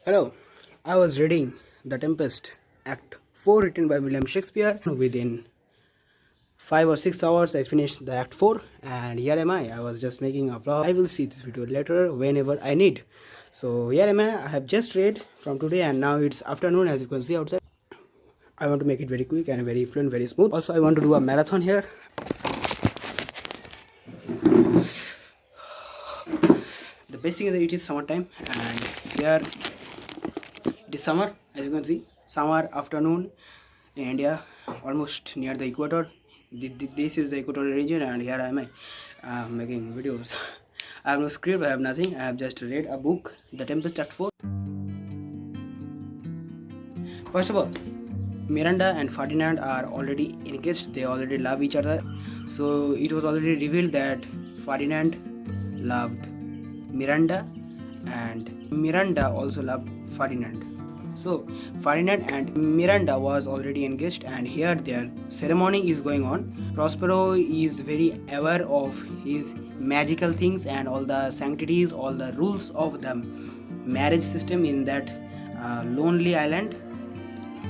Hello, I was reading The Tempest, Act 4, written by William Shakespeare. Within 5 or 6 hours, I finished the Act 4, and here am I. I was just making a vlog. I will see this video later whenever I need. So, here am I. I have just read from today, and now it's afternoon, as you can see outside. I want to make it very quick and very fluent, very smooth. Also, I want to do a marathon here. The best thing is that it is summertime, and here it is summer, as you can see. Summer afternoon in India, almost near the equator. This is the equatorial region, and here I am making videos. I have no script, I have nothing. I have just read a book, The Tempest Act 4. First of all, Miranda and Ferdinand are already engaged. They already love each other. So it was already revealed that Ferdinand loved Miranda and Miranda also loved Ferdinand. So Ferdinand and Miranda was already engaged, and here their ceremony is going on. Prospero is very aware of his magical things and all the sanctities, all the rules of the marriage system in that lonely island.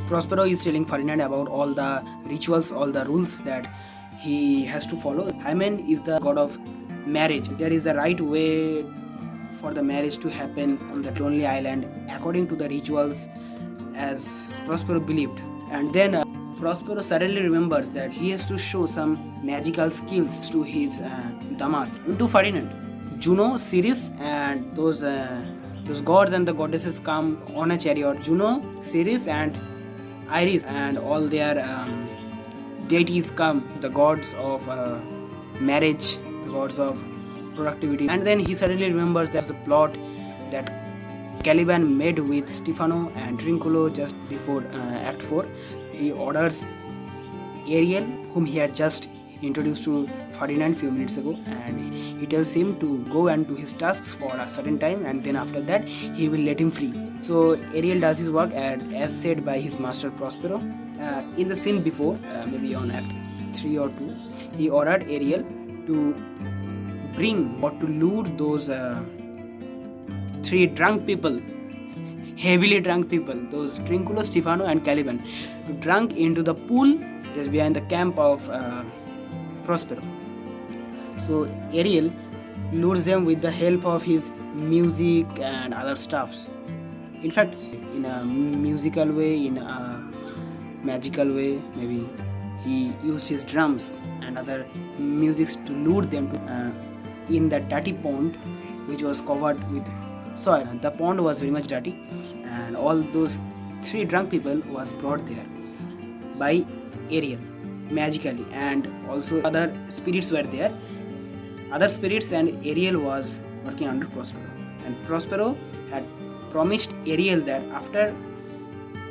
Prospero is telling Ferdinand about all the rituals, all the rules that he has to follow. Hymen is the god of marriage. There is a right way for the marriage to happen on that lonely island according to the rituals as Prospero believed. And then Prospero suddenly remembers that he has to show some magical skills to his damad, to Ferdinand. Juno, Ceres, and those gods and the goddesses come on a chariot. Juno, Ceres, and Iris and all their deities come, the gods of marriage, the gods of productivity. And then he suddenly remembers there's the plot that Caliban made with Stefano and Trinculo just before Act 4. He orders Ariel, whom he had just introduced to Ferdinand few minutes ago, and he tells him to go and do his tasks for a certain time, and then after that he will let him free. So Ariel does his work as said by his master Prospero. In the scene before, maybe on Act 3 or 2, he ordered Ariel to bring or to lure those three drunk people, heavily drunk people, those Trinculo, Stefano and Caliban, to drunk into the pool just behind the camp of Prospero. So Ariel lures them with the help of his music and other stuffs. In fact, in a musical way, in a magical way, maybe he used his drums and other musics to lure them to in that dirty pond which was covered with soil. The pond was very much dirty, and all those three drunk people was brought there by Ariel magically, and also other spirits were there. Other spirits and Ariel was working under Prospero, and Prospero had promised Ariel that after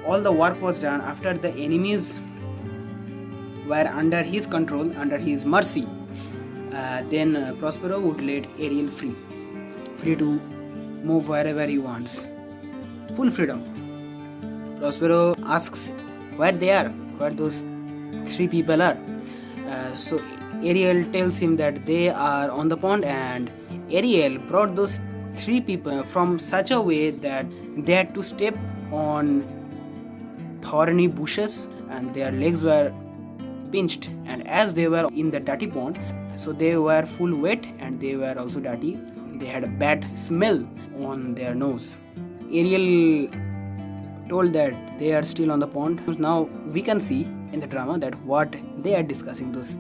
all the work was done, after the enemies were under his control, under his mercy, then Prospero would let Ariel free to move wherever he wants, full freedom. Prospero asks where they are, where those three people are. So Ariel tells him that they are on the pond, and Ariel brought those three people from such a way that they had to step on thorny bushes and their legs were pinched, and as they were in the dirty pond, so they were full wet and they were also dirty. They had a bad smell on their nose. Ariel told that they are still on the pond. Now we can see in the drama that what they are discussing, those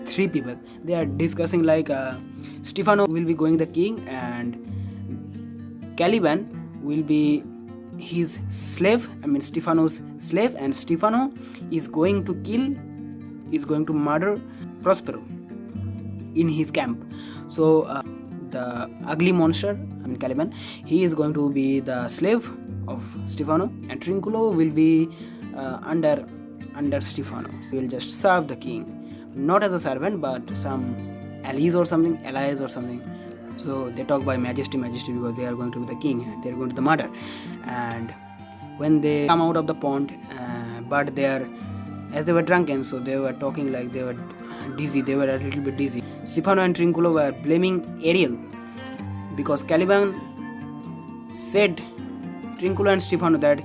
three people, they are discussing like Stefano will be going the king, and Caliban will be his slave, Stefano's slave, and Stefano is going to murder Prospero in his camp. So the ugly monster, Caliban, he is going to be the slave of Stefano, and Trinculo will be under Stefano. He will just serve the king, not as a servant but some allies or something. So they talk by majesty because they are going to be the king and they are going to the murder. And when they come out of the pond, but as they were drunken, so they were talking like they were dizzy, they were a little bit dizzy. Stefano and Trinculo were blaming Ariel because Caliban said Trinculo and Stefano that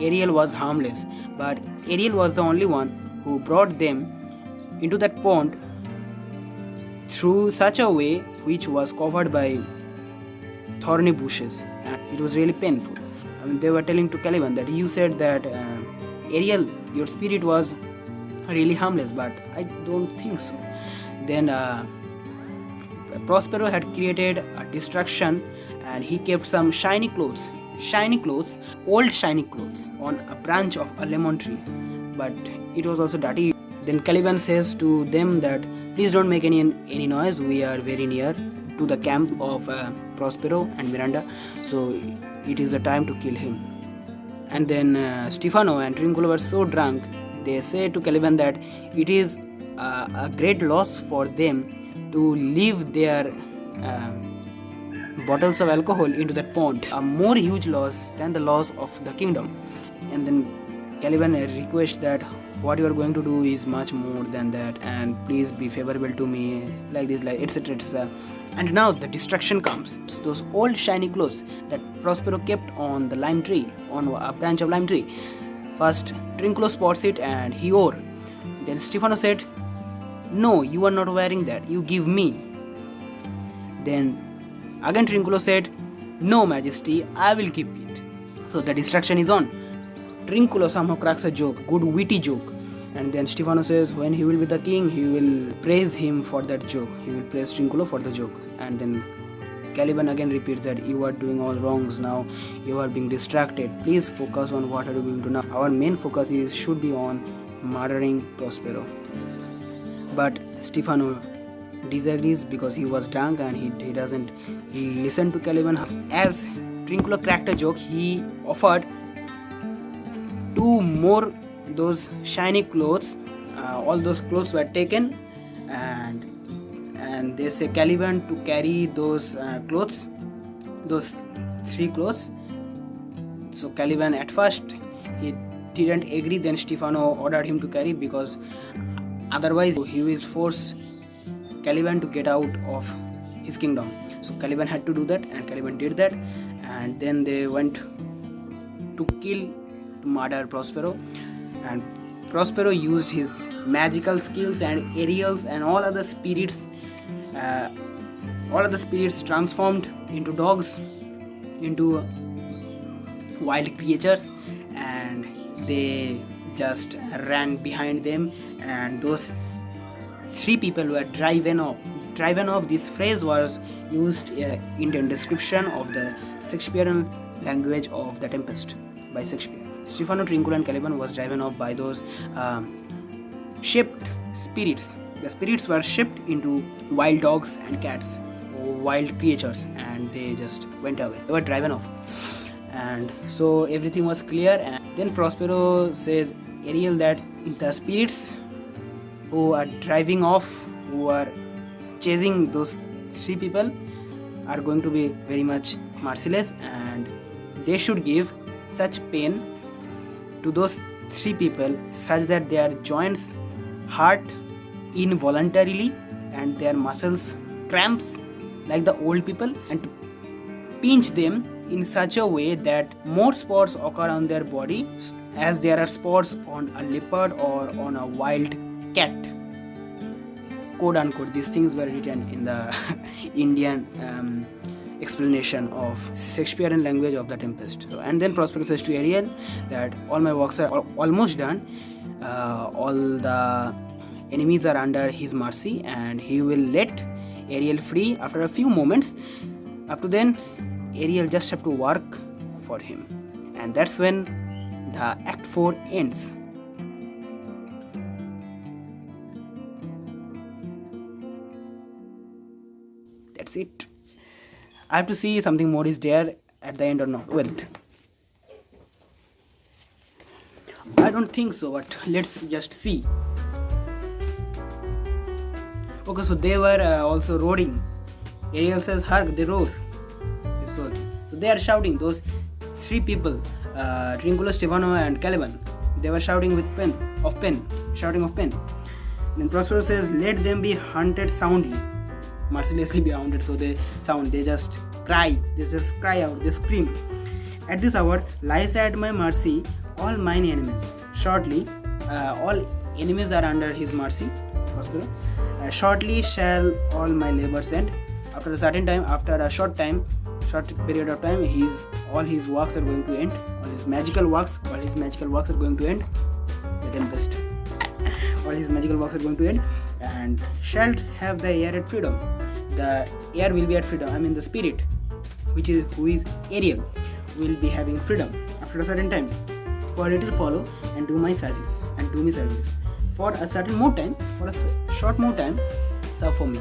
Ariel was harmless, but Ariel was the only one who brought them into that pond through such a way which was covered by thorny bushes, and it was really painful. They were telling to Caliban that you said that Ariel, your spirit was really harmless, but I don't think so. Then Prospero had created a distraction, and he kept some old shiny clothes on a branch of a lemon tree, but it was also dirty. Then Caliban says to them that please don't make any noise, we are very near to the camp of Prospero and Miranda, so it is the time to kill him. And then Stefano and Trinculo were so drunk, they say to Caliban that it is a great loss for them to leave their bottles of alcohol into that pond, a more huge loss than the loss of the kingdom. And then Caliban requests that what you are going to do is much more than that, and please be favorable to me, like this, like etc, etc. And now the distraction comes. Those old shiny clothes that Prospero kept on the lime tree, on a branch of lime tree. First Trinculo spots it and he wore. Then Stefano said, no, you are not wearing that, you give me. Then again Trinculo said, no majesty, I will keep it. So the distraction is on. Trinculo somehow cracks a joke, good witty joke, and then Stefano says when he will be the king, he will praise him for that joke, he will praise Trinculo for the joke. And then Caliban again repeats that you are doing all wrongs now, you are being distracted, please focus on what are you going to now. Our main focus should be on murdering Prospero. But Stefano disagrees because he was drunk and he doesn't listen to Caliban. As Trinculo cracked a joke, he offered 2 more those shiny clothes. All those clothes were taken, and they say Caliban to carry those clothes, those 3 clothes. So Caliban at first he didn't agree. Then Stefano ordered him to carry, because otherwise he will force Caliban to get out of his kingdom. So Caliban had to do that, and Caliban did that, and then they went to murder Prospero. And Prospero used his magical skills and Ariels and all other spirits transformed into dogs, into wild creatures, and they just ran behind them, and those 3 people were driven off. This phrase was used in the description of the Shakespearean language of The Tempest by Shakespeare. Stefano, Trinculo and Caliban was driven off by those shipped spirits. The spirits were shipped into wild dogs and cats, wild creatures, and they just went away. They were driven off. And so everything was clear. And then Prospero says Ariel that the spirits who are driving off, who are chasing those 3 people, are going to be very much merciless, and they should give such pain to those 3 people such that their joints hurt involuntarily and their muscles cramps like the old people, and to pinch them in such a way that more spots occur on their body as there are spots on a leopard or on a wild cat, quote unquote. These things were written in the Indian explanation of Shakespearean language of The Tempest. And then Prospero says to Ariel that all my works are almost done, all the enemies are under his mercy, and he will let Ariel free after a few moments. Up to then, Ariel just have to work for him, and that's when the Act 4 ends. That's it. I have to see something more is there at the end or not. Wait, I don't think so, but let's just see. Okay, so they were also roaring. Ariel says, hark, they roar. So they are shouting, those 3 people, Trinculo, Stefano and Caliban. They were shouting with shouting of pain. Then Prospero says, let them be hunted soundly, mercilessly be hounded. So they just cry out, they scream. At this hour lies at my mercy all mine enemies. Shortly, all enemies are under his mercy. Shortly shall all my labors end. After a certain time, after a short period of time, all his works are going to end. All his magical works are going to end. The tempest. All his magical works are going to end, and shalt have the air at freedom. The air will be at freedom. I mean the spirit, who is Ariel, will be having freedom after a certain time. For it will follow and do me service. For a short more time, serve for me.